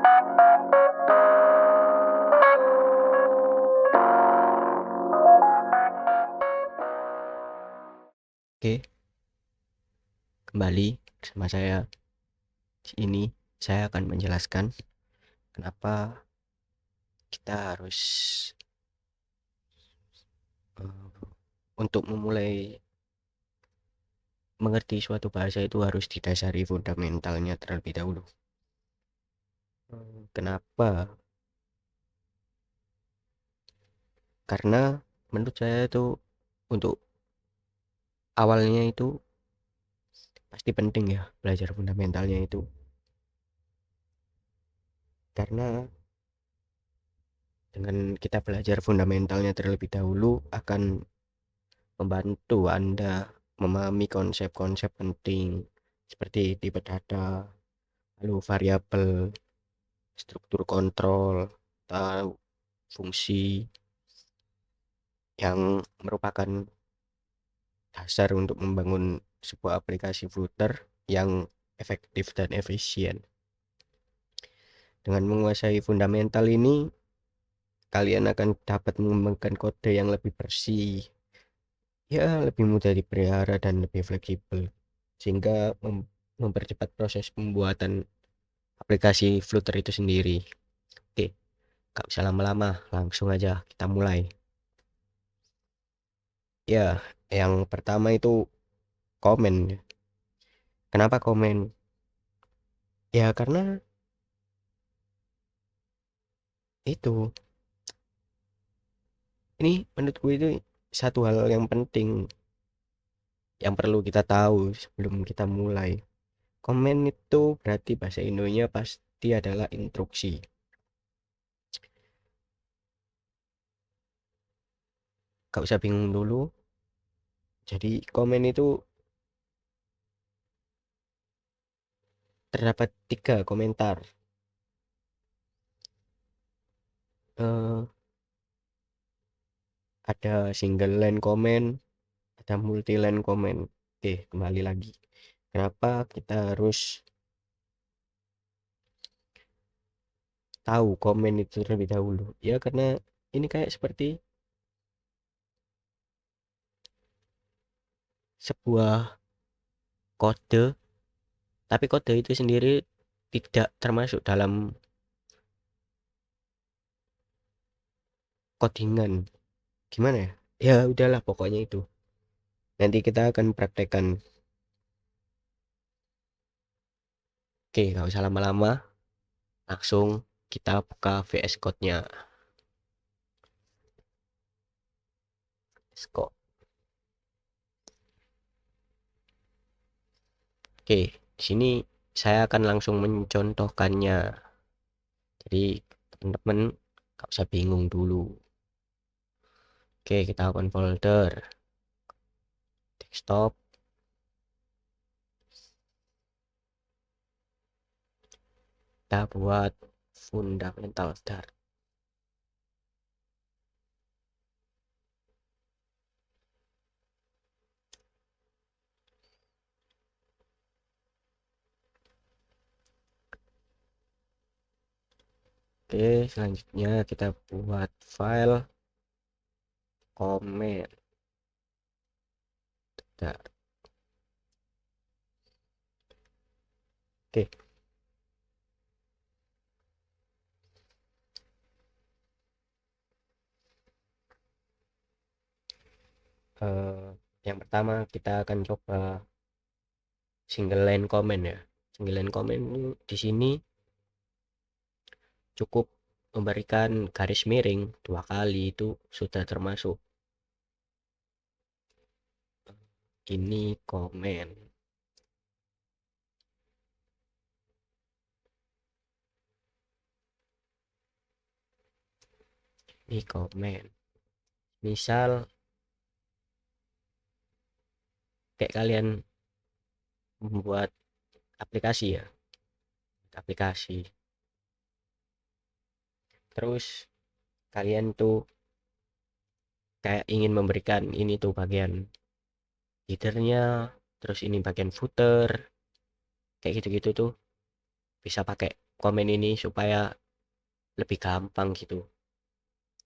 Oke, kembali bersama saya. Di ini saya akan menjelaskan kenapa kita harus untuk memulai mengerti suatu bahasa itu harus didasari fundamentalnya terlebih dahulu. Kenapa? Karena menurut saya itu untuk awalnya itu pasti penting ya belajar fundamentalnya itu. Karena dengan kita belajar fundamentalnya terlebih dahulu akan membantu Anda memahami konsep-konsep penting seperti tipe data, lalu variabel, struktur kontrol, atau fungsi yang merupakan dasar untuk membangun sebuah aplikasi Flutter yang efektif dan efisien. Dengan menguasai fundamental ini, kalian akan dapat mengembangkan kode yang lebih bersih, ya lebih mudah dipelihara dan lebih fleksibel, sehingga mempercepat proses pembuatan aplikasi Flutter itu sendiri. Oke, gak usah lama-lama, langsung aja kita mulai. Ya, yang pertama itu komen. Kenapa komen? Ya karena itu, ini menurutku itu satu hal yang penting yang perlu kita tahu sebelum kita mulai. Komen itu berarti bahasa Indonya pasti adalah instruksi. Gak usah bingung dulu. Jadi komen itu terdapat 3 komentar. Eh, ada single line comment, ada multi line comment. Oke, kembali lagi. Kenapa kita harus tahu komen itu terlebih dahulu? Ya karena ini kayak seperti sebuah kode, tapi kode itu sendiri tidak termasuk dalam codingan. Gimana ya? Ya udahlah pokoknya itu. Nanti kita akan praktekkan. Oke, nggak usah lama-lama. Langsung kita buka VS Code-nya. VS Code. Oke, di sini saya akan langsung mencontohkannya. Jadi teman-teman nggak usah bingung dulu. Oke, kita open folder. Desktop. Kita buat fundamental start. Oke, selanjutnya kita buat file comment. Nah, oke, eh, yang pertama kita akan coba single line comment ya. Single line comment di sini cukup memberikan garis miring 2 kali itu sudah termasuk. Ini komen. Ini komen. Misal kayak kalian membuat aplikasi ya, aplikasi. Terus kalian tuh kayak ingin memberikan ini tuh bagian headernya, terus ini bagian footer, kayak gitu-gitu tuh bisa pakai komen ini supaya lebih gampang gitu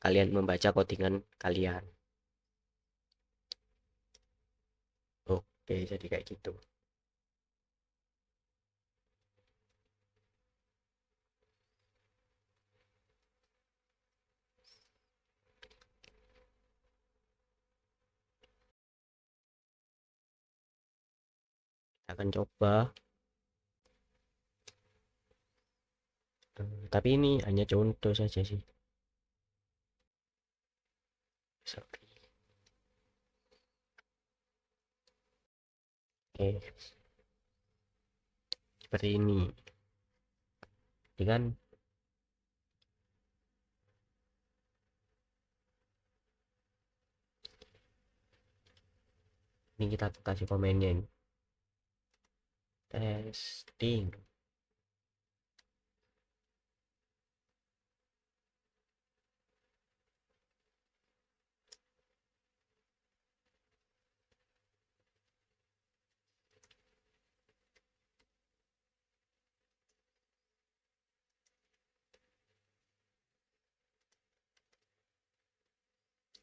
kalian membaca codingan kalian. Oke, jadi kayak gitu. Kita akan coba. Tapi ini hanya contoh saja sih. Sorry. Oke, seperti ini. Jadi kan ini kita kasih komennya ini. Testing.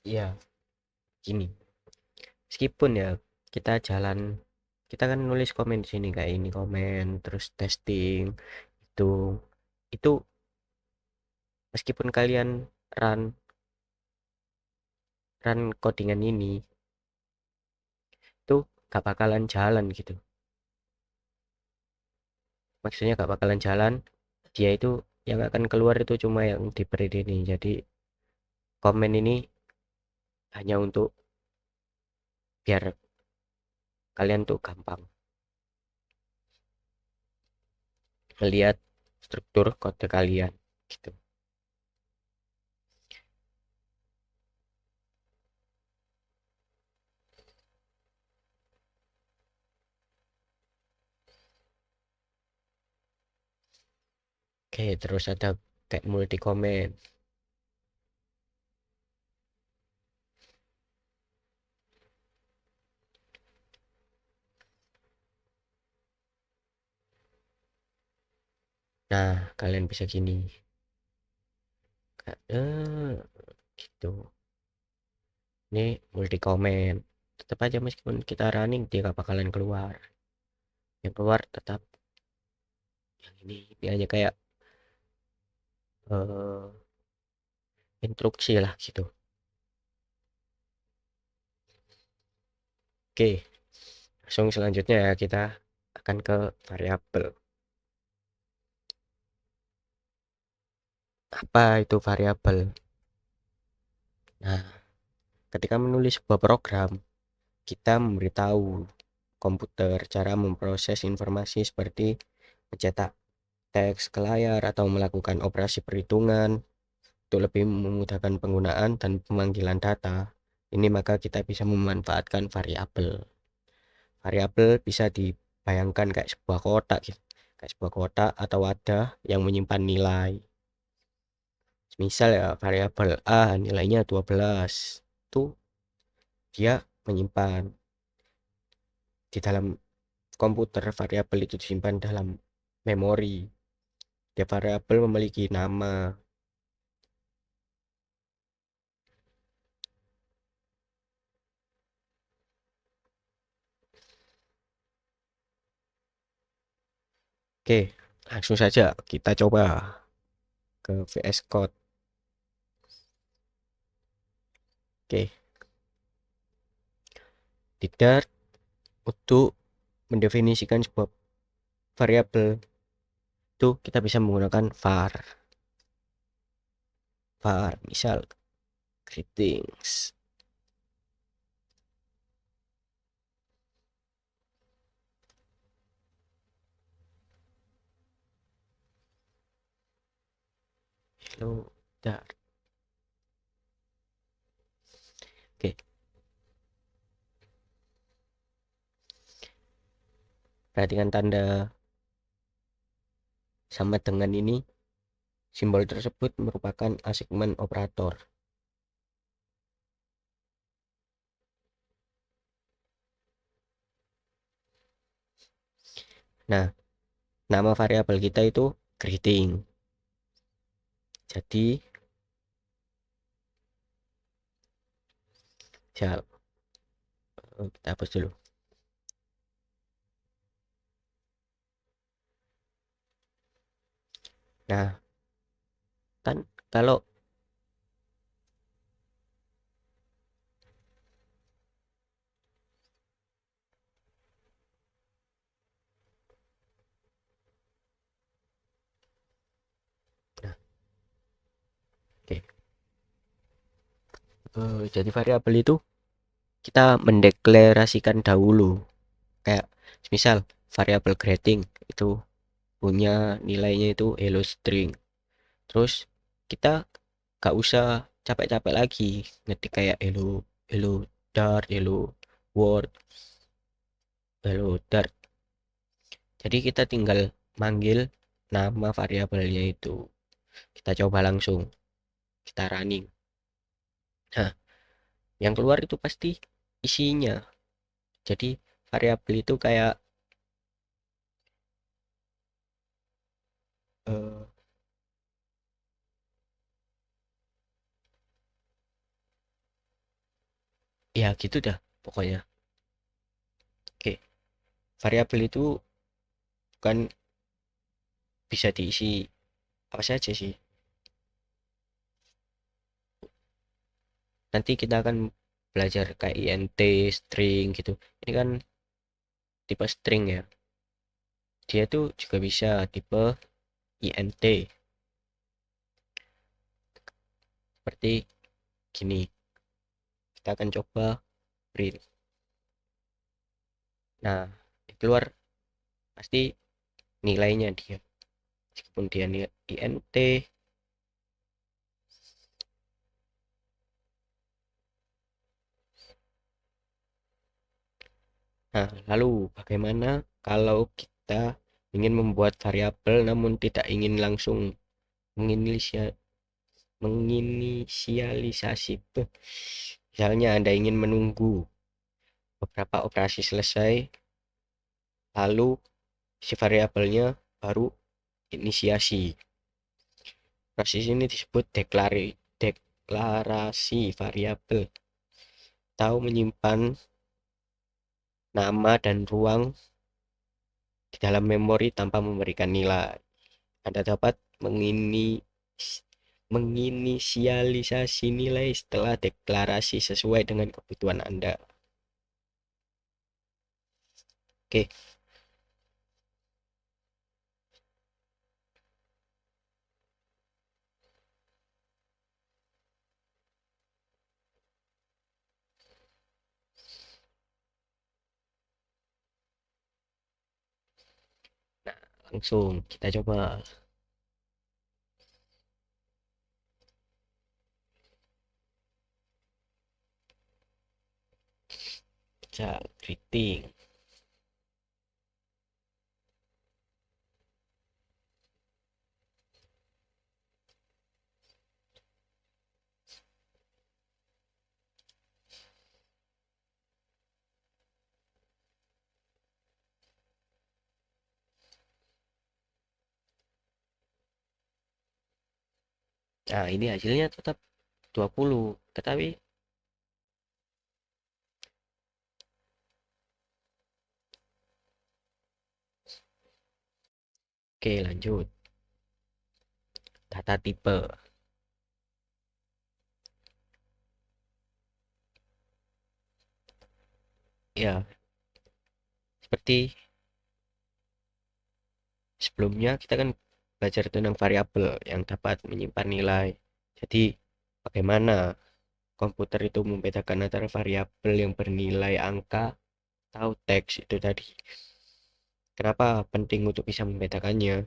Iya, gini. Meskipun ya kita jalan, kita kan nulis komen di sini kayak ini komen, terus testing, itu itu meskipun kalian run run codingan ini tuh gak bakalan jalan gitu. Maksudnya gak bakalan jalan, dia itu yang akan keluar itu cuma yang di periode ini. Jadi komen ini hanya untuk biar kalian tuh gampang melihat struktur kode kalian gitu. Oke, terus ada kayak multi comment. Nah, kalian bisa gini. Gitu. Ini multi comment. Tetap aja meskipun kita running dia gak bakalan keluar. Yang keluar tetap yang ini. Ini hanya kayak eh, instruksi lah gitu. Oke, langsung selanjutnya ya kita akan ke variabel. Apa itu variabel? Nah, ketika menulis sebuah program, kita memberitahu komputer cara memproses informasi seperti mencetak teks ke layar atau melakukan operasi perhitungan untuk lebih memudahkan penggunaan dan pemanggilan data. Ini maka kita bisa memanfaatkan variabel. Variabel bisa dibayangkan kayak sebuah kotak gitu. Kayak sebuah kotak atau wadah yang menyimpan nilai. Misal ya variabel A nilainya 12. Itu dia menyimpan di dalam komputer. Variabel itu disimpan dalam memori. Tiap variabel memiliki nama. Oke, langsung saja kita coba ke VS Code. Oke, di Dart untuk mendefinisikan sebuah variabel itu kita bisa menggunakan var. Var, misal greetings. Hello Dart. Oke, perhatikan tanda sama dengan ini. Simbol tersebut merupakan assignment operator. Nah, nama variabel kita itu greeting. Jadi kita hapus dulu. Nah, kan kalau nah, oke. Jadi variabel itu kita mendeklarasikan dahulu. Kayak misal variabel greeting itu punya nilainya itu hello string. Terus kita gak usah capek-capek lagi ngetik kayak hello hello dart, hello world, hello dart. Jadi kita tinggal manggil nama variabelnya itu. Kita coba langsung, kita running. Nah, yang keluar itu pasti isinya. Jadi variabel itu kayak eh, ya gitu dah pokoknya. Oke, variabel itu kan bisa diisi apa saja sih. Nanti kita akan belajar kayak int, string gitu. Ini kan tipe string ya. Dia tuh juga bisa tipe int. Seperti gini. Kita akan coba print. Nah, keluar pasti nilainya dia. Meskipun dia int. Nah, lalu bagaimana kalau kita ingin membuat variabel namun tidak ingin langsung menginisialisasi? Misalnya Anda ingin menunggu beberapa operasi selesai, lalu si variabelnya baru inisiasi. Proses ini disebut deklarasi variabel atau menyimpan nama dan ruang di dalam memori tanpa memberikan nilai. Anda dapat menginisialisasi nilai setelah deklarasi sesuai dengan kebutuhan Anda. Oke, nah langsung kita coba. Greeting. Nah, ini hasilnya tetap 20, tetapi oke lanjut. Data tipe. Ya, seperti sebelumnya kita kan belajar tentang variabel yang dapat menyimpan nilai. Jadi, bagaimana komputer itu membedakan antara variabel yang bernilai angka atau teks itu tadi. Kenapa penting untuk bisa membedakannya?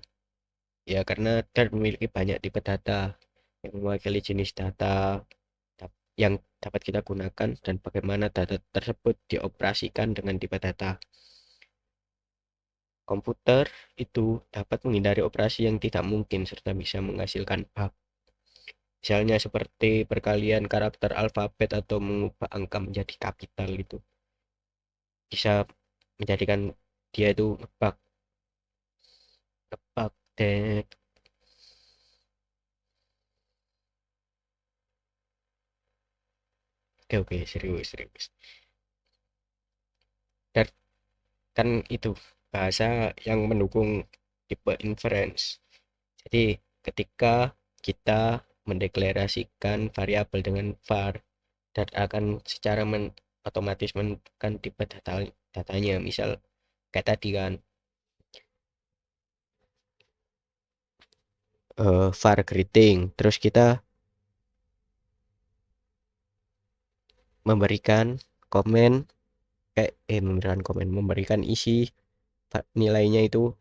Ya, karena Dan memiliki banyak tipe data yang mewakili jenis data yang dapat kita gunakan dan bagaimana data tersebut dioperasikan dengan tipe data. Komputer itu dapat menghindari operasi yang tidak mungkin serta bisa menghasilkan bug. Misalnya seperti perkalian karakter alfabet atau mengubah angka menjadi kapital itu. Bisa menjadikan dia itu ngebug. Ngebug. Oke, serius, serius. Dan kan itu bahasa yang mendukung tipe inference. Jadi ketika kita mendeklarasikan variabel dengan var dan akan secara otomatis menentukan tipe datanya. Misal kayak tadi kan var greeting, terus kita memberikan komen memberikan isi nilainya itu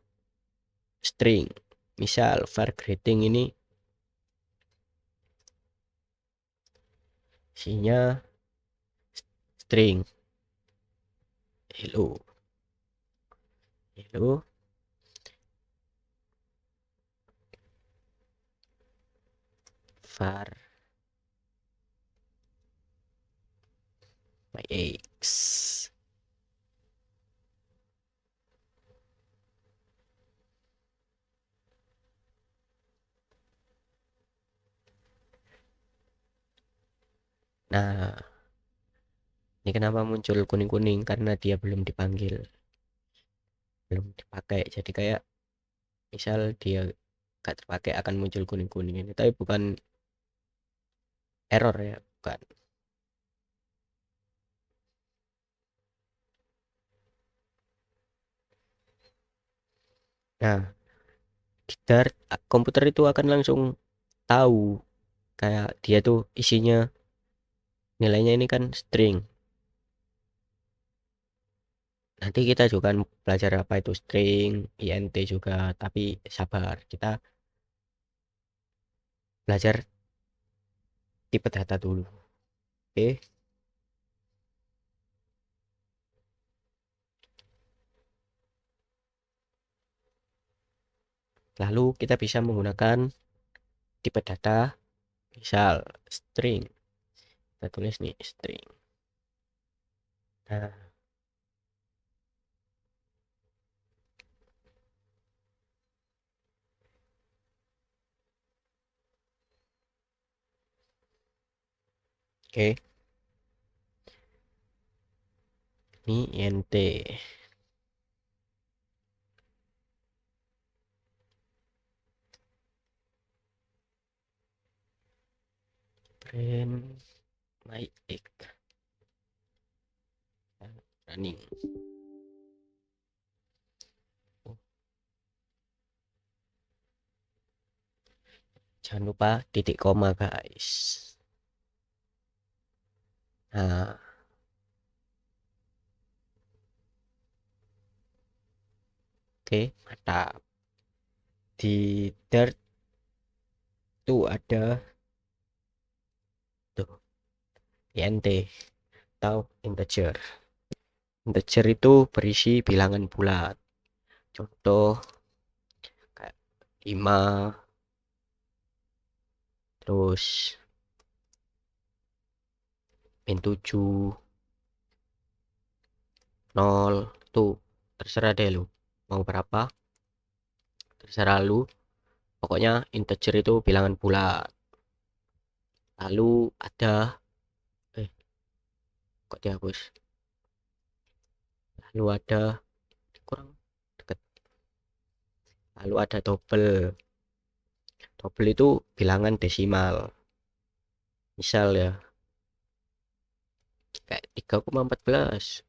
string. Misal var greeting ini isinya string hello hello var my ex. Nah, ini kenapa muncul kuning-kuning, karena dia belum dipanggil, belum dipakai. Jadi kayak misal dia gak terpakai akan muncul kuning-kuning ini, tapi bukan error ya, bukan. Nah, komputer itu akan langsung tahu kayak dia tuh isinya nilainya ini kan string. Nanti kita juga belajar apa itu string, int juga, tapi sabar, kita belajar tipe data dulu. Oke, lalu kita bisa menggunakan tipe data, misal string. Kita tulis nih string. Nah, oke, ini int. Print my egg running. Oh, jangan lupa titik koma guys. Nah, oke, mantap. Di Dart tuh ada tuh int atau integer. Integer itu berisi bilangan bulat. Contoh kayak 5, terus min 7, 0, tuh terserah deh lu mau berapa, terserah lu. Pokoknya integer itu bilangan bulat. Lalu ada eh kok dihapus. Lalu ada kurang deket. Lalu ada double. Double itu bilangan desimal. Misal ya kayak 3,14.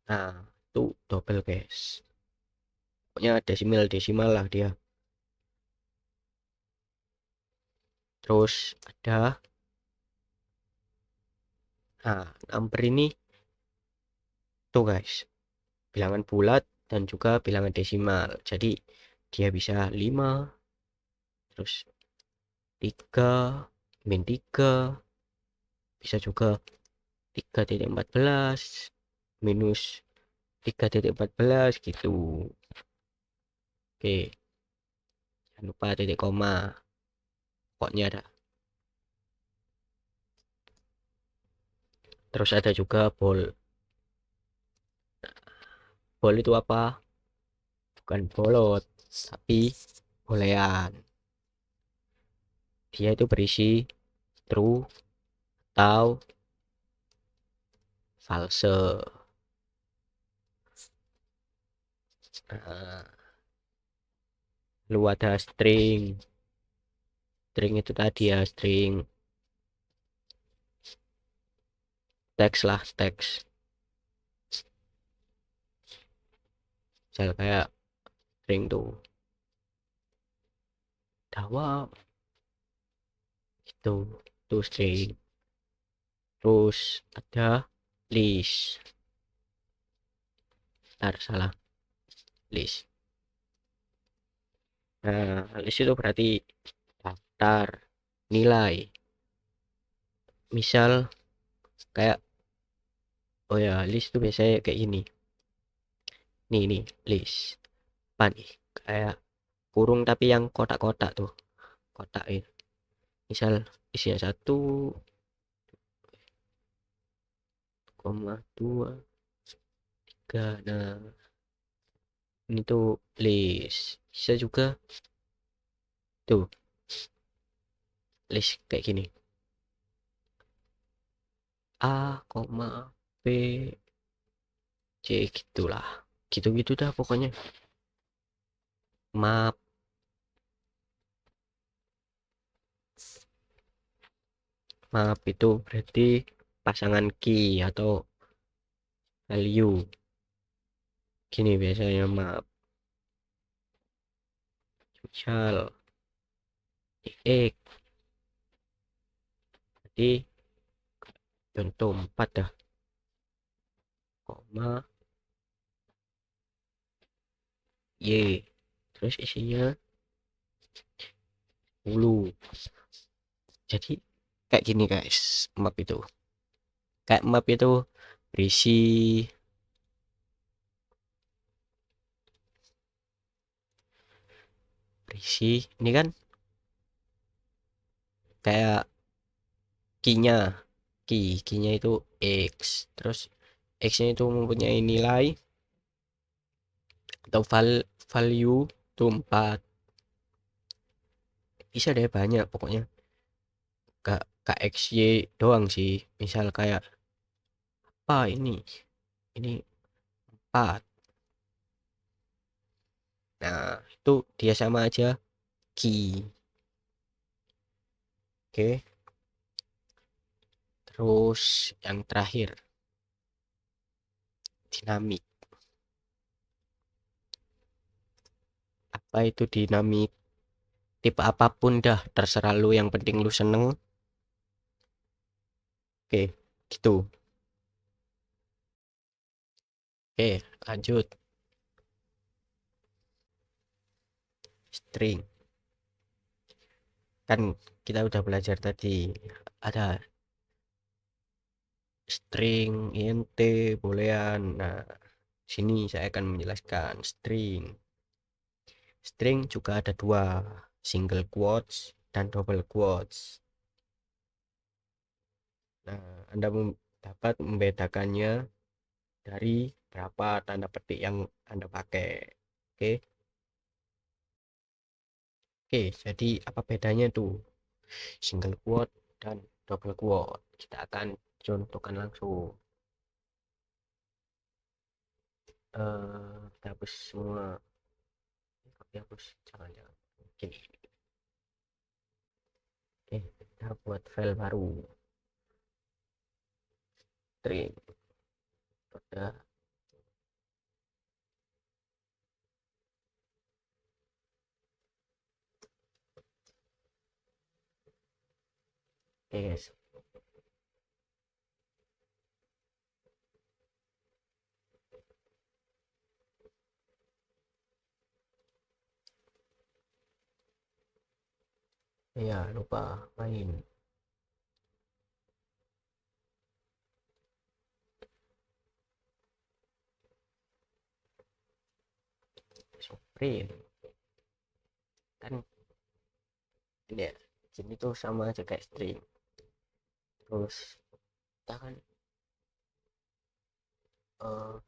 Nah, itu double guys. Pokoknya desimal desimal lah dia. Terus ada number ini tuh guys, bilangan bulat dan juga bilangan desimal. Jadi dia bisa 5, terus 3, min 3, bisa juga 3,14 minus 3,14 gitu. Oke, jangan lupa titik koma, pokoknya ada. Terus ada juga bol. Bol itu apa? Bukan bolot, tapi bolehan. dia itu berisi true atau false. Nah, lu ada string itu tadi ya, string teks lah, teks misal kayak string dawa itu tuh string. Terus ada list, salah, list. Nah, list itu berarti daftar nilai. Misal kayak, oh ya, list tuh biasanya kayak gini. Nih, list. Apa nih? Kayak kurung tapi yang kotak-kotak tuh. Kotak itu. Misal isinya 1,2 3. Nah, ini tuh list. Bisa juga tuh list kayak gini. A, B, C gitulah. Gitu-gitu dah pokoknya. Map map itu berarti pasangan key atau value. Gini biasanya map. Misal X. Jadi contoh 4 dah. Koma Y. Terus isinya 10. Jadi kayak gini guys, map itu. Kayak map itu berisi ini kan kayak key-nya itu X. Terus X-nya itu mempunyai nilai atau value itu 4. Bisa deh banyak pokoknya. Gak KXY doang sih. Misal kayak apa ini 4. Nah, itu dia sama aja key. Oke. Terus yang terakhir dinamik. Apa itu dinamik? Tipe apapun dah, terserah lu, yang penting lu seneng. Oke, gitu. Oke, lanjut. String. Kan kita udah belajar tadi ada string, int, boolean. Nah, sini saya akan menjelaskan string. String juga ada dua, single quotes dan double quotes. Nah, Anda dapat membedakannya dari berapa tanda petik yang Anda pakai. Oke. Oke, jadi apa bedanya tuh single quote dan double quote? Kita akan contohkan langsung. Kita hapus semua. Hapus, jangan. Oke, kita buat file baru. String. Udah. Oke guys. Ya, lupa main. Sprint. Kan ini ya, sini tuh sama aja kayak string. Terus kita kan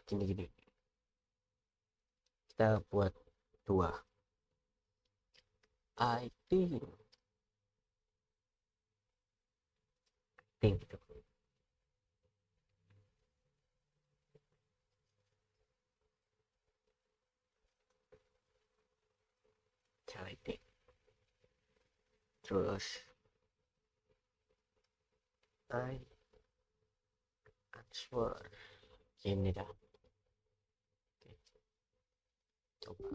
gini. Kita buat dua. I think penting gitu. Selecting. Terus I answer ini dah. Oke, coba.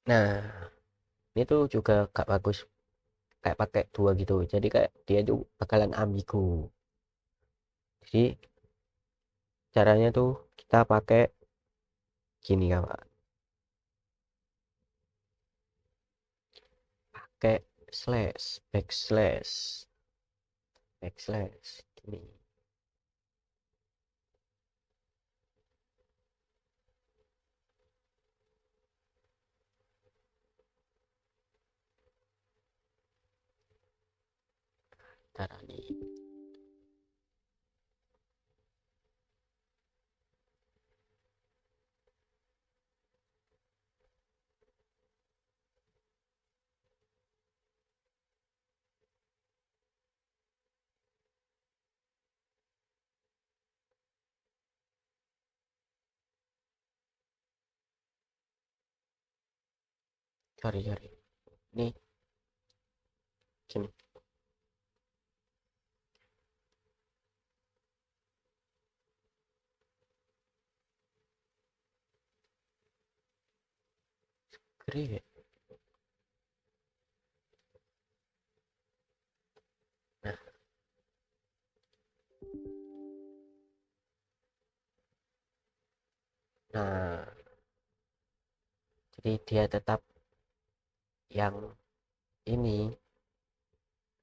Nah, ini tuh juga gak bagus kayak pakai dua gitu. Jadi kayak dia tuh bakalan ambigu. Jadi caranya tuh kita pakai gini ya Pak. Pakai slash, backslash gini. Cara nih. Cari. Nih, gini. Create. Nah, nah, jadi dia tetap yang ini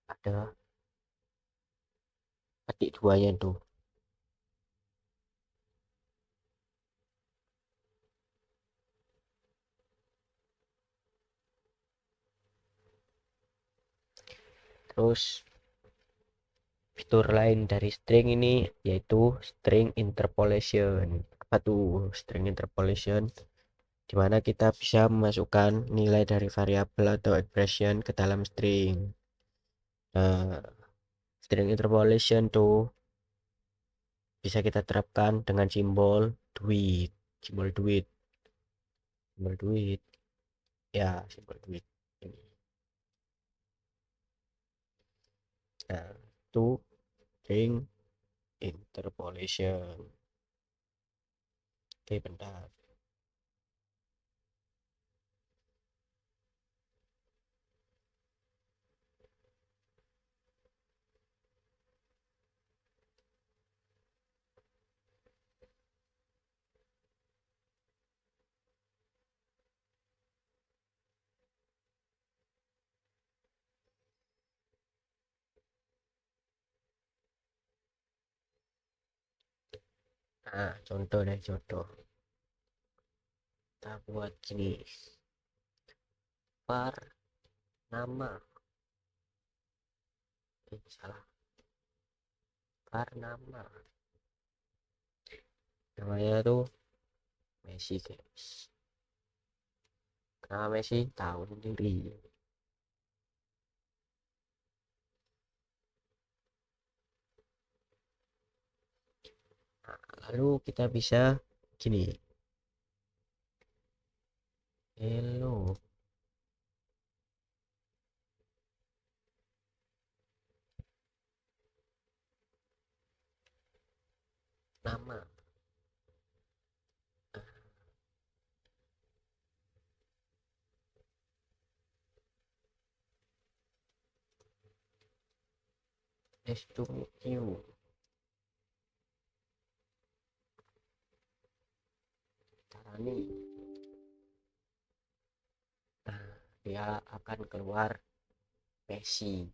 ada petik duanya tuh. Terus fitur lain dari string ini yaitu string interpolation. Apa tuh string interpolation? Dimana kita bisa memasukkan nilai dari variabel atau expression ke dalam string. Nah, string interpolation tuh bisa kita terapkan dengan duit, simbol duit, simbol duit, ya simbol duit ini. Nah, itu string interpolation. Oke, bentar. Nah, contoh. Kita buat gini. Var nama. Salah. Var nama. Namanya tuh Messi, guys. Kenapa Messi? Tahu sendiri. Nah, lalu kita bisa gini. Hello. Nama. Nice to meet you. Cara nih. Nah, dia akan keluar Messi.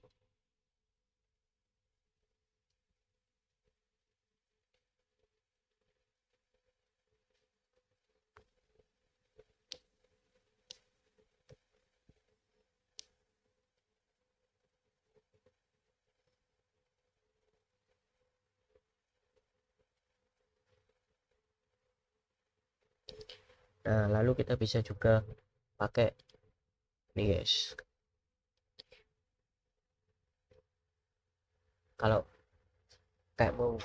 Nah, lalu kita bisa juga pakai ini guys, kalau kayak mau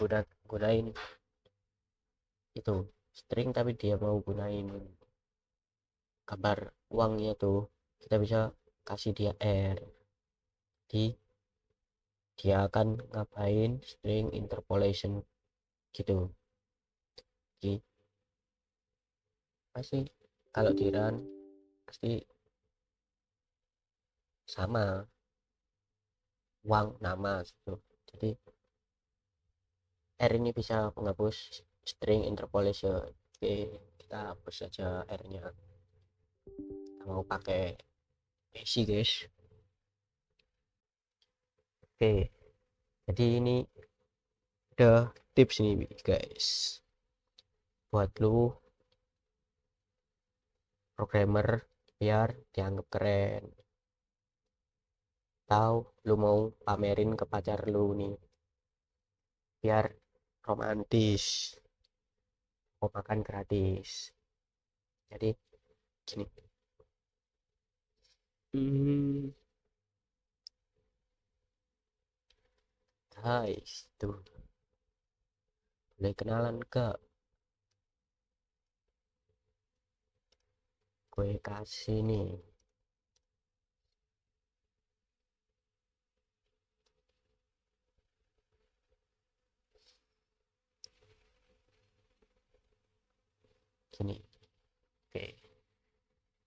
gunain itu string tapi dia mau gunain gambar uangnya tuh, kita bisa kasih dia R, di dia akan ngapain string interpolation gitu. Jadi pasti kalau di run pasti sama uang nama gitu. Jadi R ini bisa menghapus string interpolation. Oke, kita hapus saja R nya, kita mau pakai basic guys. Oke, jadi ini udah tips nih guys buat lu programmer biar dianggap keren, tahu lu mau pamerin ke pacar lu nih biar romantis, mau makan gratis. Jadi gini, guys tuh boleh kenalan ke, gue kasih nih gini. Oke,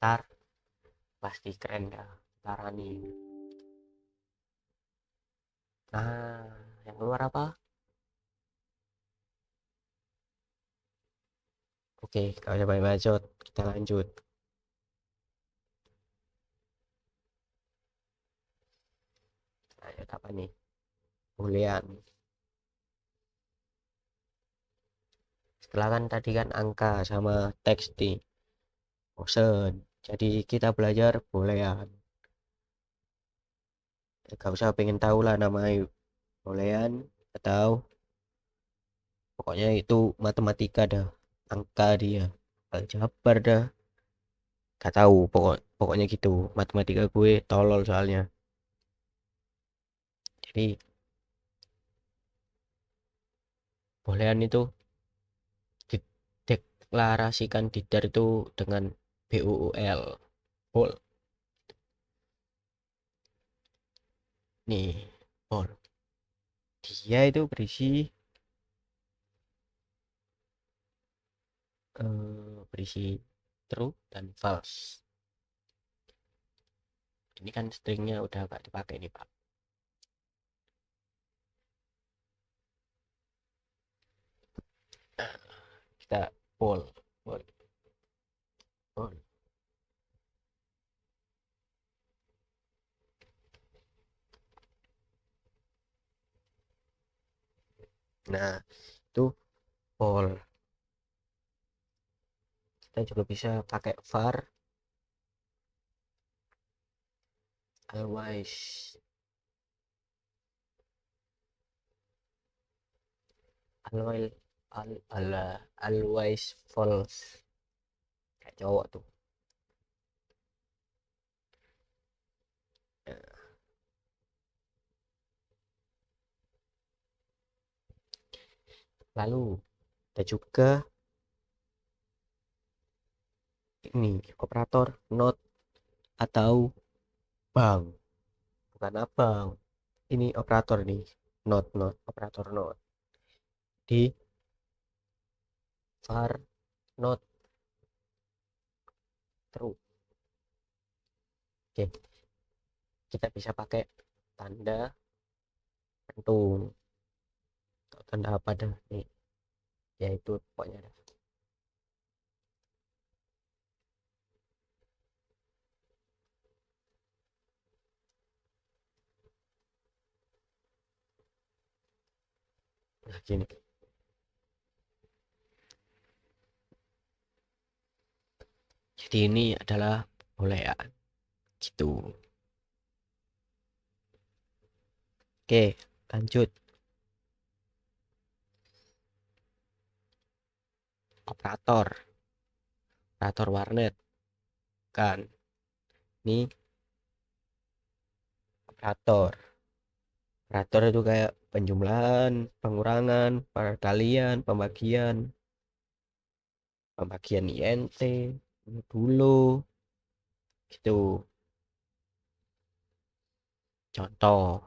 ntar pasti keren dah ntar nih. Nah, yang keluar apa? Oke, kalau udah banyak bacot kita lanjut. Lanjut apa nih? Boolean. Setelah kan tadi kan angka sama teks di bosen, jadi kita belajar boolean. Gak usah pengen tahu lah namanya boolean atau pokoknya itu matematika dah, angka dia aljabar dah, gak tahu pokoknya gitu, matematika gue tolol soalnya. Jadi boolean itu dideklarasikan di dar itu dengan BOOL, bool. Nih, bool, dia itu berisi berisi true dan false. Ini kan stringnya udah gak dipakai nih pak. Kita bool, bool, bool. Nah itu bool. Kita juga bisa pakai var always, always, always false, kayak cowok tuh. Lalu ada juga ini operator not atau bang, bukan abang, ini operator nih, not operator not di var not true. Oke, kita bisa pakai tanda pentung atau tanda apa dah nih, yaitu pokoknya dah. Nah gini, jadi ini adalah boolean gitu. Oke, lanjut. Operator operator warnet kan. Ini operator itu kayak penjumlahan, pengurangan, perkalian, pembagian INT dulu gitu. Contoh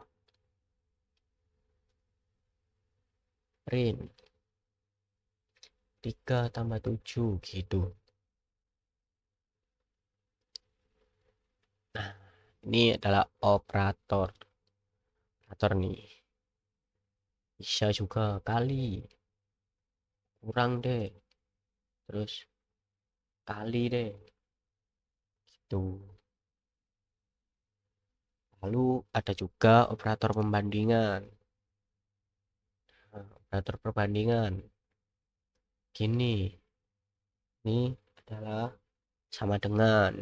print 3 tambah 7 gitu. Nah, ini adalah operator nih. Bisa juga kali, kurang deh, terus kali deh gitu. Lalu ada juga operator pembandingan. Nah, operator perbandingan gini, ini adalah sama dengan,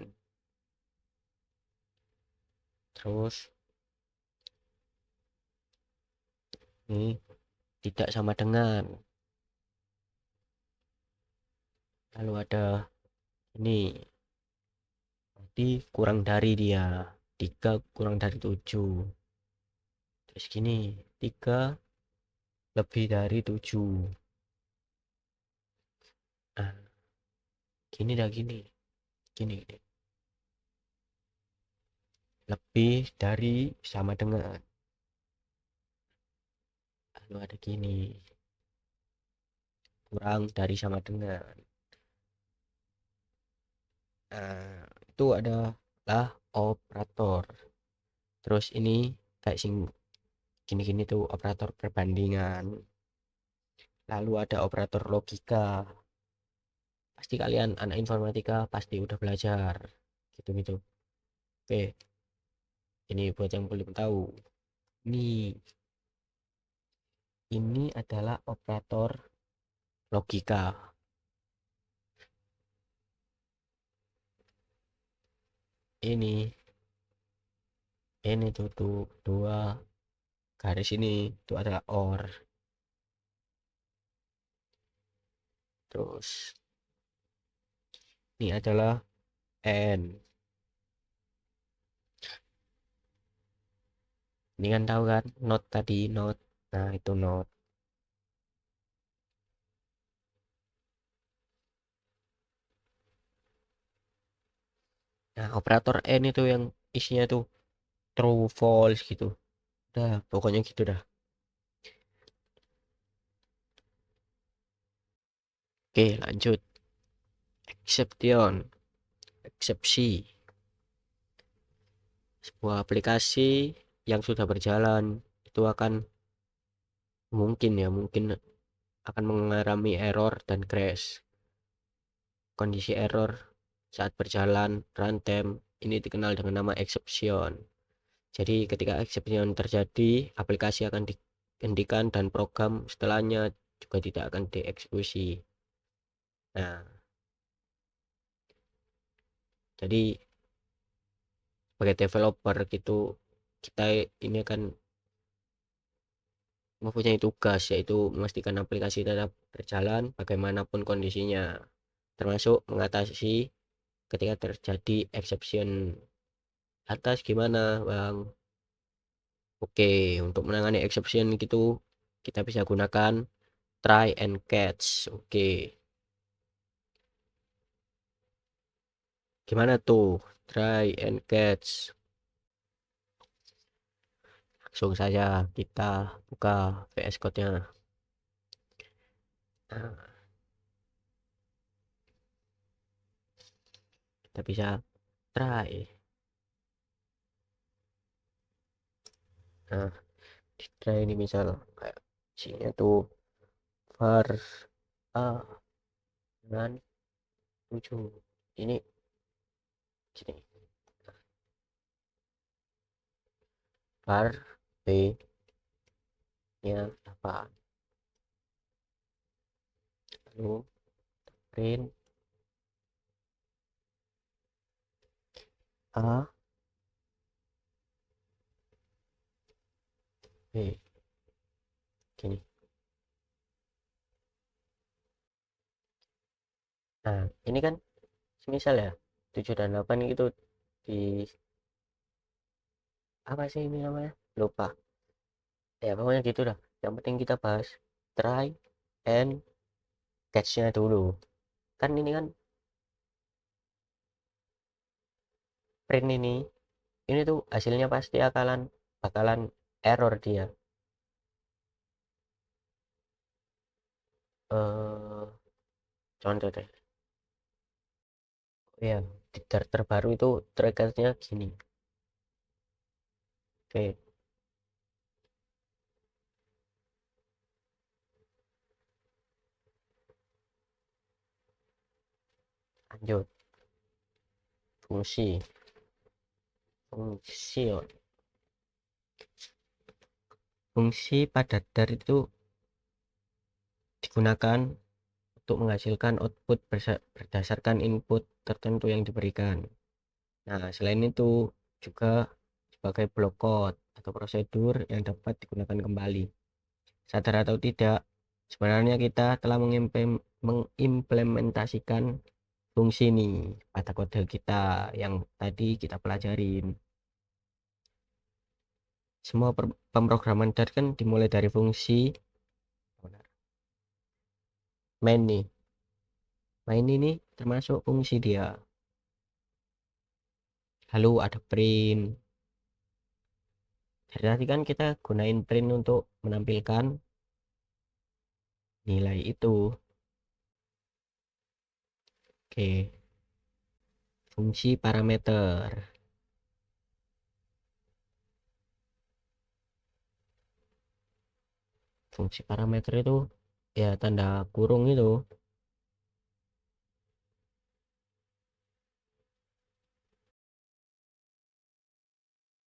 terus ini tidak sama dengan, lalu ada ini berarti kurang dari dia, 3 kurang dari 7, terus gini 3 lebih dari 7. Nah, gini dah, gini gini lebih dari sama dengan, lalu ada gini kurang dari sama dengan. Nah, itu adalah operator. Terus ini kayak sing gini-gini tuh operator perbandingan. Lalu ada operator logika. Pasti kalian anak informatika pasti udah belajar gitu-gitu. Oke, ini buat yang belum tahu. Ini adalah operator logika. Ini tuh dua garis ini itu adalah OR. Terus ini adalah AND. Ini kan tahu kan not tadi, not. Nah, itu not. Nah, operator AND itu yang isinya tuh true false gitu. Udah, pokoknya gitu dah. Oke, lanjut. Exception, eksepsi. Sebuah aplikasi yang sudah berjalan itu akan mungkin akan mengalami error dan crash. Kondisi error saat berjalan runtime ini dikenal dengan nama exception. Jadi ketika exception terjadi, aplikasi akan dihentikan dan program setelahnya juga tidak akan dieksekusi. Nah, jadi sebagai developer gitu, kita ini akan mempunyai tugas yaitu memastikan aplikasi tetap berjalan bagaimanapun kondisinya, termasuk mengatasi ketika terjadi exception. Atas gimana, Bang? Oke, untuk menangani exception gitu kita bisa gunakan try and catch. Oke. Gimana tuh try and catch? Langsung saja kita buka VS Code-nya. Nah, kita bisa try. Nah, di try ini misal kayak isinya tuh var A dengan 7. Ini gini. Var B nya 8. Lalu print A B gini. Nah, ini kan misal ya 7 dan 8 gitu di apa sih ini namanya, lupa ya, pokoknya gitu dah. Yang penting kita bahas try and catch-nya dulu. Kan ini kan print ini tuh hasilnya pasti bakalan error dia. eh Contoh deh ya, di terbaru itu trackernya gini. Oke, lanjut. Fungsi fungsi fungsi pada dar itu digunakan untuk menghasilkan output berdasarkan input tertentu yang diberikan. Nah, selain itu juga sebagai block code atau prosedur yang dapat digunakan kembali. Sadar atau tidak, sebenarnya kita telah mengimplementasikan fungsi ini pada kode kita yang tadi kita pelajarin. Semua pemrograman Dart kan dimulai dari fungsi main nih. Main ini termasuk fungsi dia. Lalu ada print. Dari tadi kan kita gunain print untuk menampilkan nilai itu. Oke, fungsi parameter. Fungsi parameter itu ya tanda kurung itu.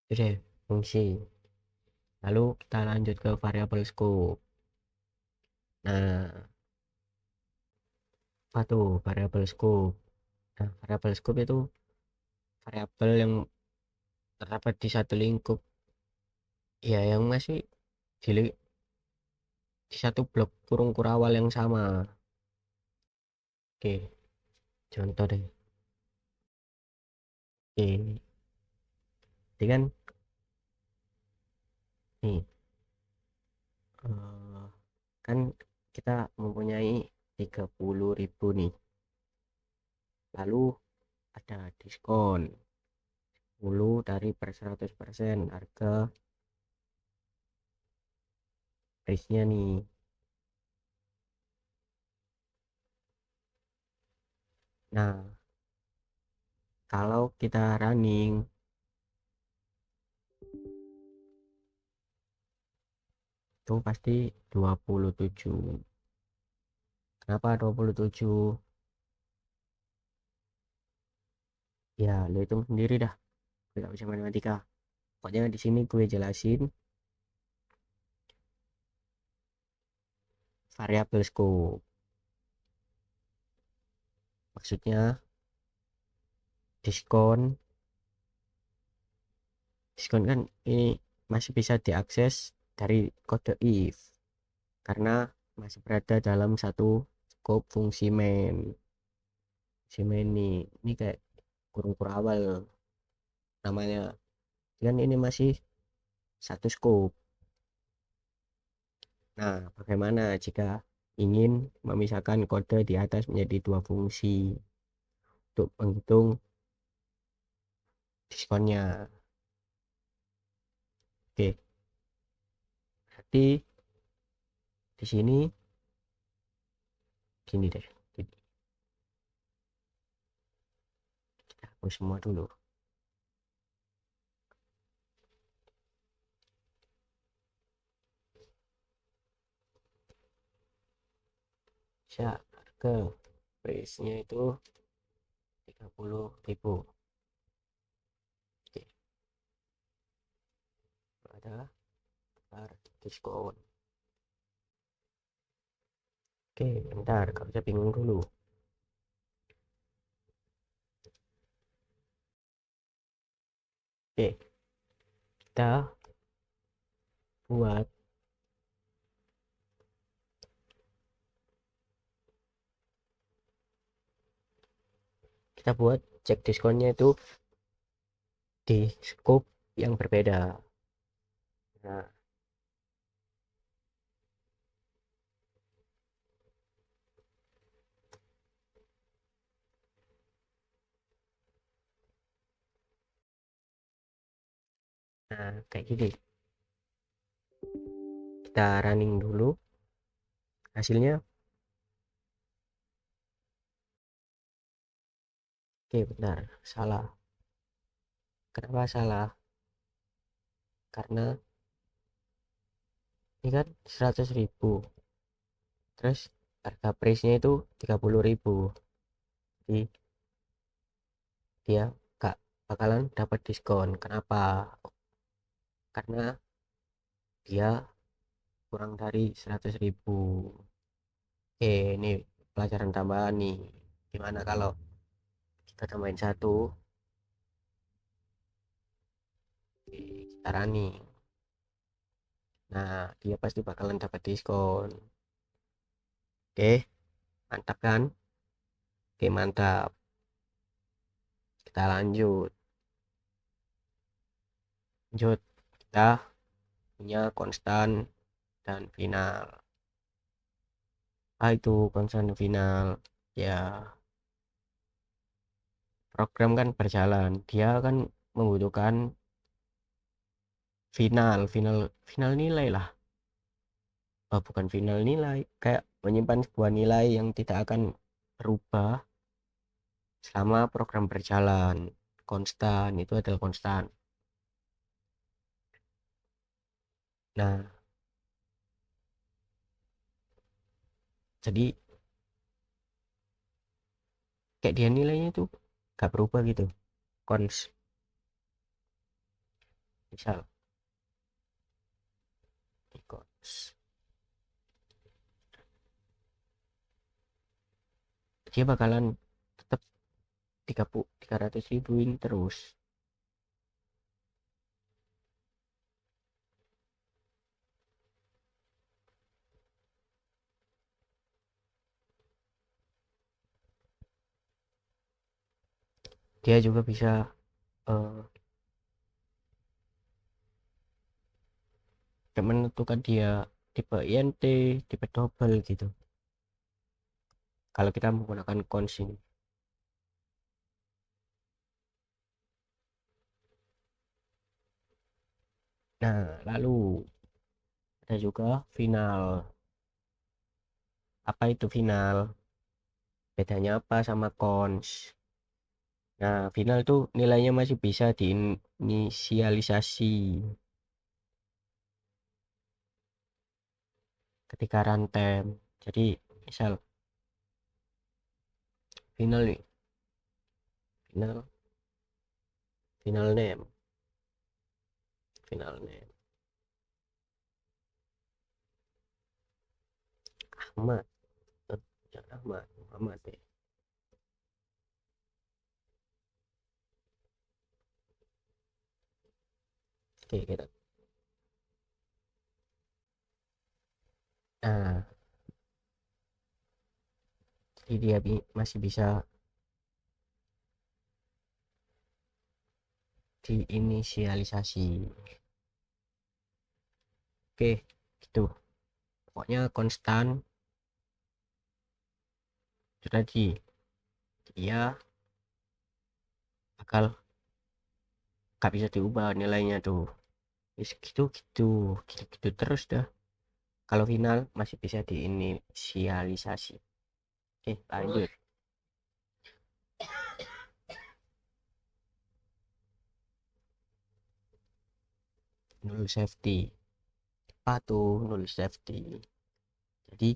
Itu deh fungsi. Lalu kita lanjut ke variabel scope. Nah, apa tuh variabel scope? Nah, variabel scope itu variabel yang terdapat di satu lingkup, ya yang masih di satu blok kurung kurawal yang sama. Oke, contoh deh. Oke, jadi kan nih, eh, kan kita mempunyai 30.000 nih. Lalu ada diskon 10 dari per 100% harga price-nya nih. Nah, kalau kita running itu pasti 27. Kenapa 27? Ya, lo hitung sendiri dah. Gue gak bisa matematika. Pokoknya di sini gue jelasin variabel scope. Maksudnya diskon. Diskon kan ini masih bisa diakses dari kode if karena masih berada dalam satu scope fungsi main. Fungsi main ini kayak kurung awal namanya. Dan ini masih satu scope. Nah, bagaimana jika ingin memisahkan kode di atas menjadi dua fungsi untuk menghitung diskonnya? Oke, berarti di sini gini deh. Kita hapus semua dulu. Harga price-nya itu 30.000. Oke, ada diskon. Oke, bentar, kalau saya bingung dulu. Oke, kita buat kita buat cek diskonnya itu di scope yang berbeda. Nah, kayak gini. Kita running dulu hasilnya. Oke, benar. Salah. Kenapa salah? Karena ini kan 100.000. Terus harga price-nya itu 30.000. Jadi dia gak bakalan dapat diskon. Kenapa? Karena dia kurang dari 100.000. Oke, ini pelajaran tambahan nih. Gimana kalau kita tambahin satu, kita running. Nah, dia pasti bakalan dapat diskon. Oke, mantap kan? Oke, mantap. Kita lanjut. Lanjut. Kita punya konstan dan final. Itu konstan dan final. Ya, program kan berjalan. Dia kan membutuhkan final, final, final nilai lah. Bukan final nilai, kayak menyimpan sebuah nilai yang tidak akan berubah selama program berjalan. Konstan itu adalah konstan. Nah, jadi kayak dia nilainya itu gak berubah gitu. Cons, misal cons, dia bakalan tetap 300.000 ini terus. Dia juga bisa eh, menentukan dia tipe INT, tipe double gitu. Kalau kita menggunakan cons ini. Nah, lalu ada juga final. Apa itu final? Bedanya apa sama cons? Nah, final tuh nilainya masih bisa diinisialisasi ketika runtime. Jadi, misal final nih, final, final name, final name. Ahmad, jangan Ahmad, Muhammad ya. Oke, kita. Nah, jadi dia masih bisa diinisialisasi. Oke, gitu. Pokoknya konstan itu tadi dia bakal gak bisa diubah nilainya tuh. Gitu gitu gitu, gitu terus dah. Kalau final masih bisa diinisialisasi. Oke, lanjut. Null safety. Apa tuh null safety? Jadi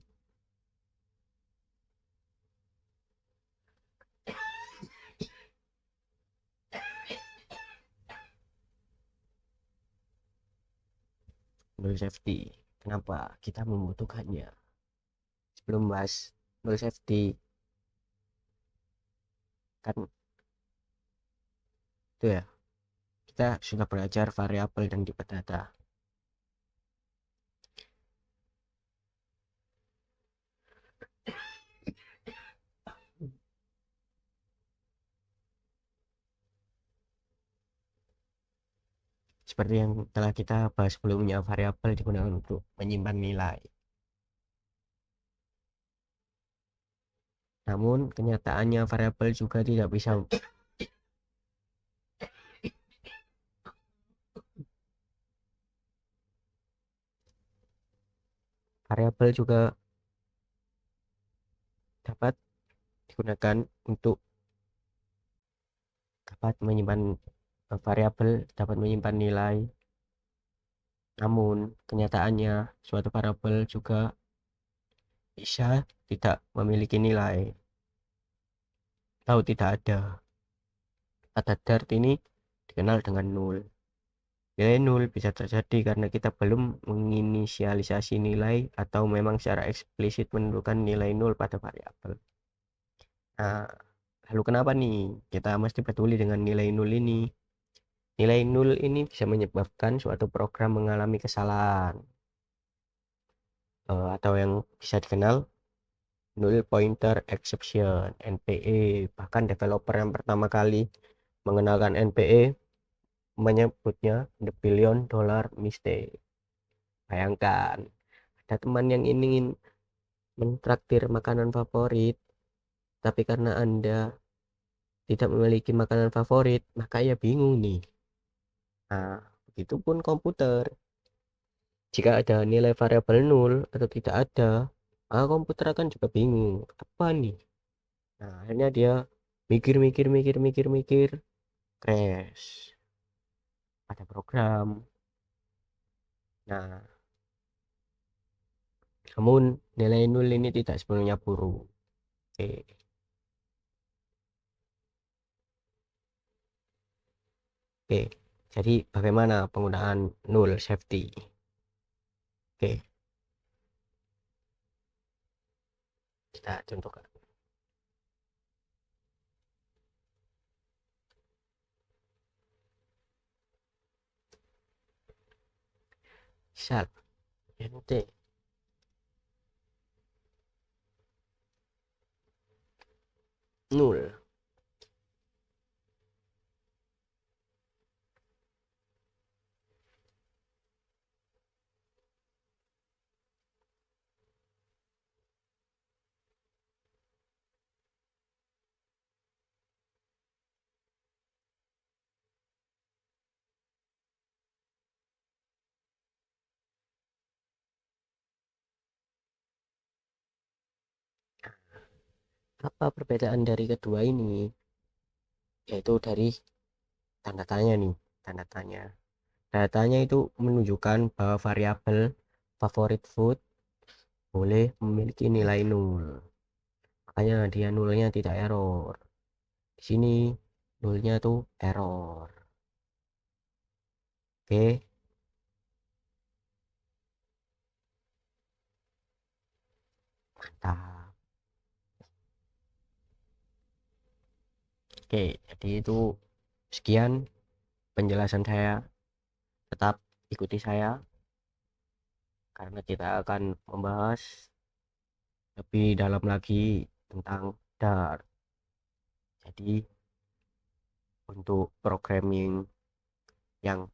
null safety. Kenapa kita membutuhkannya? Sebelum bahas null safety, kan itu ya, kita sudah belajar variabel dan tipe data. Seperti yang telah kita bahas sebelumnya, variabel digunakan untuk menyimpan nilai. Namun kenyataannya variabel juga tidak bisa variabel juga dapat digunakan untuk dapat menyimpan variabel dapat menyimpan nilai. Namun kenyataannya suatu variabel juga bisa tidak memiliki nilai atau tidak ada. Pada Dart ini dikenal dengan nol. Nilai nol bisa terjadi karena kita belum menginisialisasi nilai atau memang secara eksplisit menentukan nilai nol pada variabel. Nah, lalu kenapa nih kita mesti peduli dengan nilai nol ini? Nilai nol ini bisa menyebabkan suatu program mengalami kesalahan atau yang bisa dikenal null pointer exception (NPE). Bahkan developer yang pertama kali mengenalkan NPE menyebutnya the billion dollar mistake. Bayangkan ada teman yang ingin mentraktir makanan favorit, tapi karena Anda tidak memiliki makanan favorit, maka ia bingung nih. Nah, begitupun komputer. Jika ada nilai variabel nol atau tidak ada, maka komputer akan juga bingung. Apa nih? Nah, akhirnya dia mikir, crash pada program. Nah, namun nilai nol ini tidak sepenuhnya buruk. Oke. Oke, jadi bagaimana penggunaan null safety? Oke, kita contohkan. Misal, nt null. Apa perbedaan dari kedua ini? Yaitu dari tanda tanya nih, tanda tanya. Tanda tanya itu menunjukkan bahwa variabel favorit food boleh memiliki nilai nol. Makanya dia nolnya tidak error. Di sini nolnya tuh error. Oke, mantap. Oke, jadi itu sekian penjelasan saya. Tetap ikuti saya karena kita akan membahas lebih dalam lagi tentang Dart. Jadi untuk programming yang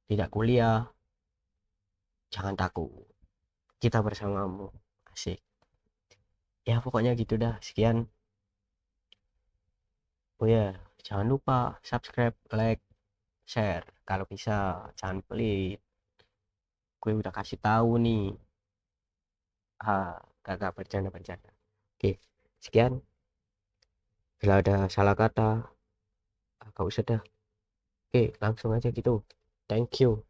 tidak kuliah, jangan takut. Kita bersamamu. Asik. Ya pokoknya gitu dah. Sekian. Oh ya, jangan lupa subscribe, like, share. Kalau bisa, jangan pelit. Gue udah kasih tahu nih. Kakak bercanda-bercanda. Oke, sekian. Bila ada salah kata, gak usah dah. Oke, langsung aja gitu. Thank you.